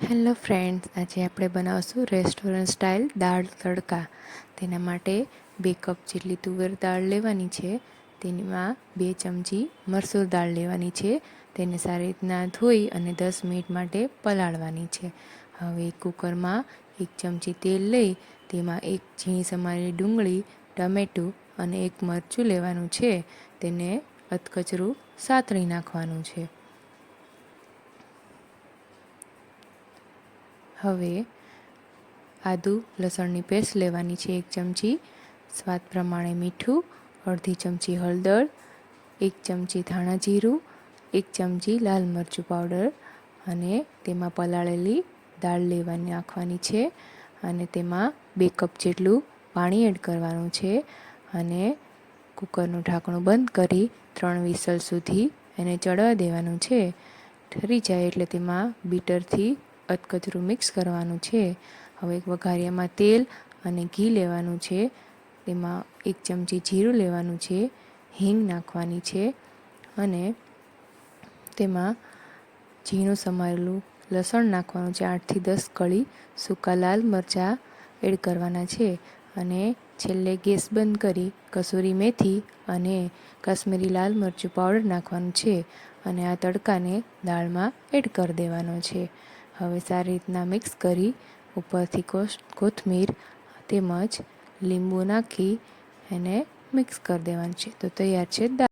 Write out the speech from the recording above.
Hello friends, આજે આપણે બનાવશું રેસ્ટોરન્ટ સ્ટાઇલ દાળ તડકા. તેના માટે 2 કપ જેટલી તુવેર દાળ લેવાની છે. તેમાં 2 ચમચી મસૂર દાળ લેવાની છે. તેને સારી રીતના ધોઈ અને 10 મિનિટ માટે પલાળવાની છે. હવે કુકરમાં 1 ચમચી તેલ લઈ તેમાં 1 ઝીણી સમારેલી ડુંગળી, ટમેટું અને 1 મરચું લેવાનું છે. તેને અધકચરું સાતળી નાખવાનું છે. હવે આદુ લસણની પેસ્ટ લેવાની છે 1 ચમચી, સ્વાદ પ્રમાણે મીઠું, અડધી ચમચી હળદર, 1 ચમચી ધાણા જીરું, 1 ચમચી લાલ મરચું પાવડર અને તેમાં પલાળેલી દાળ નાખવાની છે અને તેમાં 2 કપ જેટલું પાણી એડ કરવાનું છે અને કુકરનું ઢાંકણું બંધ કરી 3 વિસલ સુધી એને ચડવા દેવાનું છે. ઠરી જાય એટલે તેમાં બીટરથી અધકચરું મિક્સ કરવાનું છે. હવે વઘારિયામાં તેલ અને ઘી લેવાનું છે. તેમાં 1 ચમચી જીરું લેવાનું છે, હિંગ નાખવાની છે અને તેમાં ઝીણું સમારેલું લસણ નાખવાનું છે. 8થી 10 કળી સૂકા લાલ મરચાં એડ કરવાના છે અને છેલ્લે ગેસ બંધ કરી કસૂરી મેથી અને કાશ્મીરી લાલ મરચું પાવડર નાખવાનું છે અને આ તડકાને દાળમાં એડ કરી દેવાનો છે. હવે સારી રીતના મિક્સ કરી ઉપરથી કોથમીર તેમજ લીંબુ નાખી એને મિક્સ કરી દેવાનું છે. તો તૈયાર છે દાળ.